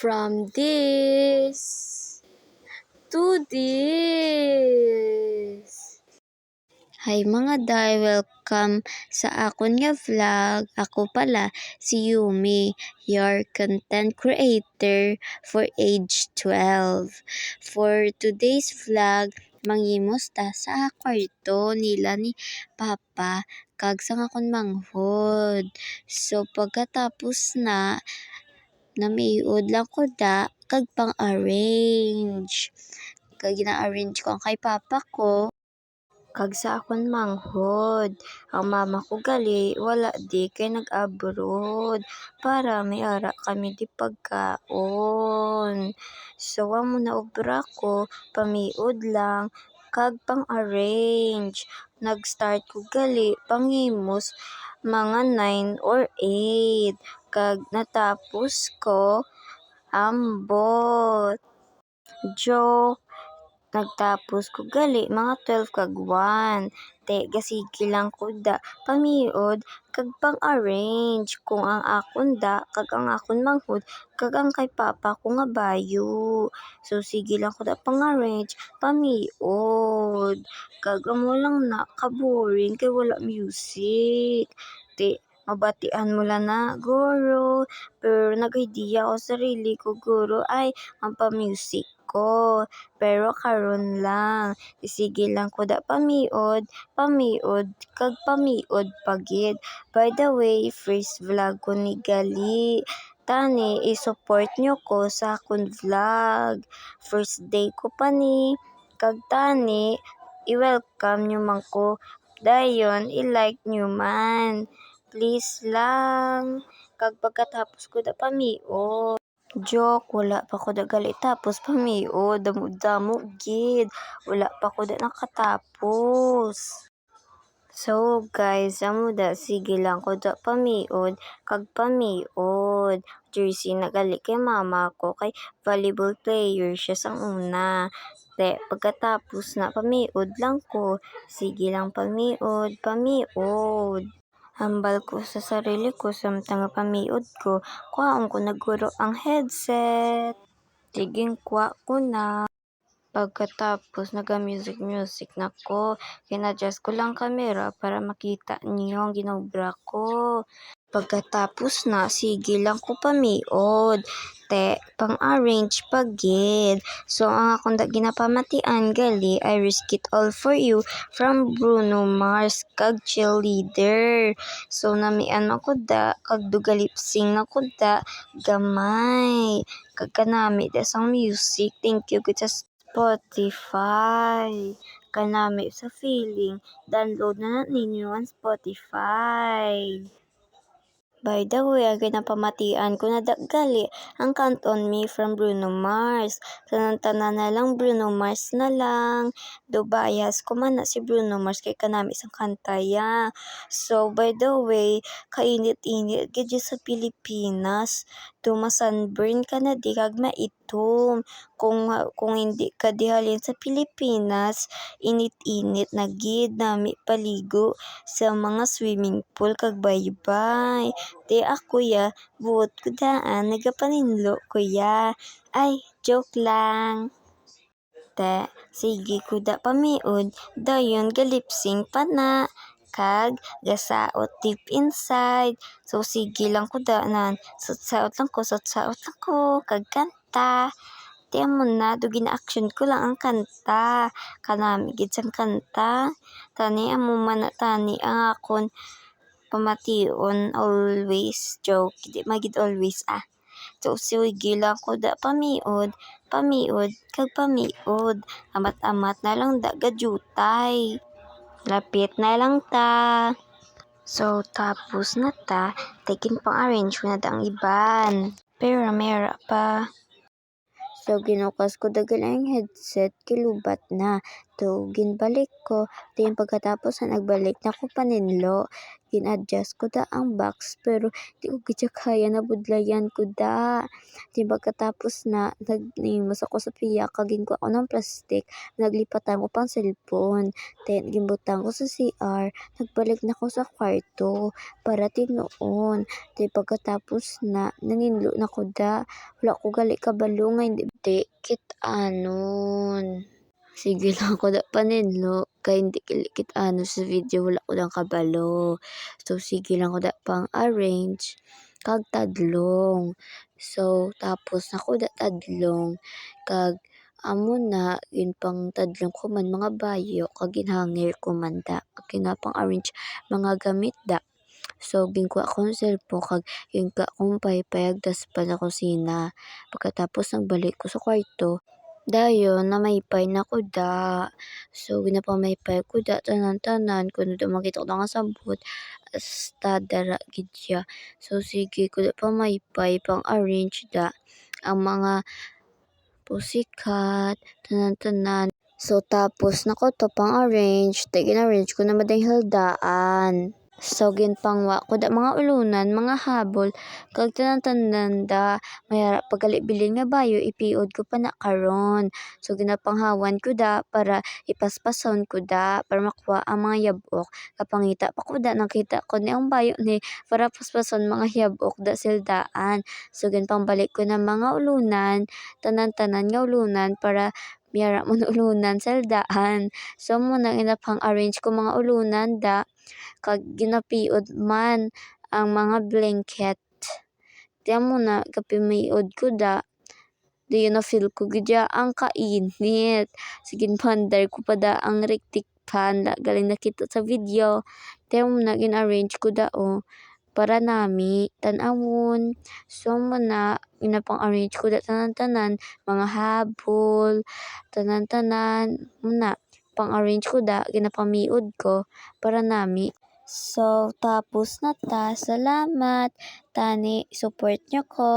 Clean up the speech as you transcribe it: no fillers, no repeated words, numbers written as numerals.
From this to this. Hi mga day, welcome sa akon nga vlog. Ako pala si Yumi, your content creator for age 12. For today's vlog, mangimos ta sa kwarto nila ni Papa kag sa akon manghod. So pagkatapos na namiud lang ko da kag pang-arrange. Kag gina-arrange ko ang kay Papa ko kag sa akon manghod. Ang mama ko gali wala di kay nag-abroad para may ara kami di pagkaon. So amo na obra ko pamiud lang kag pang-arrange. Nag-start ko gali pangimos mga 9 or 8 kag natapos ko ambot. Joke. Nagtapos ko gali mga 12 kag 1. Gasigi lang ko da pamiud kag pang-arrange kung ang akon da kag ang akon manghod kag ang kay Papa ko nga bayo. So sige lang ko da pang-arrange pamiud. Kag amo lang na ka-boring kay wala music. Mabatian mo lang na guro, pero nag-idea ko sarili ko guro ay magpa-music ko. Pero karon lang, sige lang ko da pamiud kag pamiud pagid. By the way, first vlog ko ni gali. Tani, i-support nyo ko sa akong vlog. First day ko pa ni, kag tani, i-welcome nyo man ko. Dayon, i-like nyo man. Please lang. Kag pagkatapos ko da pamiud. Joke, wala pa ko da gali tapos pamiud. Damo gid. Wala pa ko da nakatapos. So guys, amo da sige lang ko da pamiud kag pamiud. Jersey na gali kay mama ko kay volleyball player siya sang una. Pagkatapos na pamiud lang ko, sige lang pamiud. Hambal ko sa sarili ko samtang pamiud ko, kuhaon ko naguro ang headset. Tiging kuha ko na. Pagkatapos naga-music na ko, kinadjust ko lang camera para makita niyo ang ginobra ko. Pagkatapos na, sige lang ko pamiud. Pang-arrange pagid. So ang akong ginapamatian gali I Risk It All For You from Bruno Mars kag Cheerleader. So namian ako da kag dugalipsing na ko da gamay. Kag kanami da sang music. Thank you gud sa Spotify. Kanami sa feeling. Download na ninyo ang Spotify. By the way, ang ginapamatian ko na gali ang Count on Me from Bruno Mars. Tanan na lang Bruno Mars na lang. Do bias ko man na si Bruno Mars kay kanami sa kantaya. So by the way, kainit-init gid sa Pilipinas. Sunburn ka na di kag maitom. Kung hindi ka dihalin sa Pilipinas, init-init na gid nami paligo sa mga swimming pool kag baybay. Ako ya, buot ko daan, nagapaninlo kuya. Ay, joke lang. Sige ko da pamiud, dayon galipsing pa na. Kag, gasaot deep inside. So, sige lang ko daanan. Sutsaot lang ko, kag kanta. Mo na, gina-action ko lang ang kanta. Kanami gid sang kanta. Tani, amo man na tani ang akon pamation always. Joke, di magid always So, sige lang ko da pamiud kag pamiud. Amat-amat na lang da gajutay. Lapit na lang ta. So, tapos na ta, taking pang-arrange ko na da ang iban. Pero mera pa. So, ginukas ko dagal ang headset, kilubat na. Ginbalik ko. Pagkatapos na nagbalik na ko paninlo. gin-adjust ko da ang box pero di ko gid siya kaya nabudlayan ko da. Di pagkatapos na naglimos ako sa piyak kag ginkuha ko ng plastic, naglipatan ko pang cellphone. Then gimbutang ko sa CR, nagbalik na ko sa kwarto para tinuon. Di pagkatapos na naninlo na ko da, wala ko gali kabalo nga hindi kit-anon. Sige lang ko da paninlo kay hindi kit-ano sa video wala ko lang kabalo. So sige lang ko da pang arrange kag tadlong. So tapos nako da tadlong kag amo na yun pang tadlong ko man mga bayo kag ginhangir ko man da kag pang arrange mga gamit da. So ginkuha ko ang cellphone kag ginkuha kong paypay agdas pa sa kusina. Pagkatapos nagbalik ko sa kwarto, dayon namaypay na ko da. So ginapamaypay ko da tanan-tanan kuno da makita ko nga sabot hasta dara gid siya. So sige ko da pamaypay pang arrange da ang mga pusikat tanan-tanan. So tapos nako to pang arrange, gin-arrange ko na madayong haldaan. So ginpangwa ko da mga ulunan, mga habol kag tanan-tanan da mayara paggali bilin nga bayo ipiod ko pa na karon. So ginapanghawan ko da para ipaspason ko da para makuha ang mga yabok. Kapangita pa ko da nakita ko ni ang bayo ni para paspason mga yabok da sildaan. So ginpangbalik ko na mga ulunan, tanan-tanan nga ulunan para miyara mo ulunan sildaan. So mo na ginapang arrange ko mga ulunan da kag ginapiod man ang mga blanket. Tiyan mo na kapimiod ko da, di na-feel ko gidya ang kainit. Sige pandar ko pa da ang rectic fan galing nakita sa video. Tiyan mo na gin-arrange ko da para nami tan-awon. So mo na ginapang-arrange ko da tanan-tanan mga habol, tanan-tanan muna pang-arrange ko da ginapamiud ko para nami. So tapos na ta. Salamat tani support nyo ko.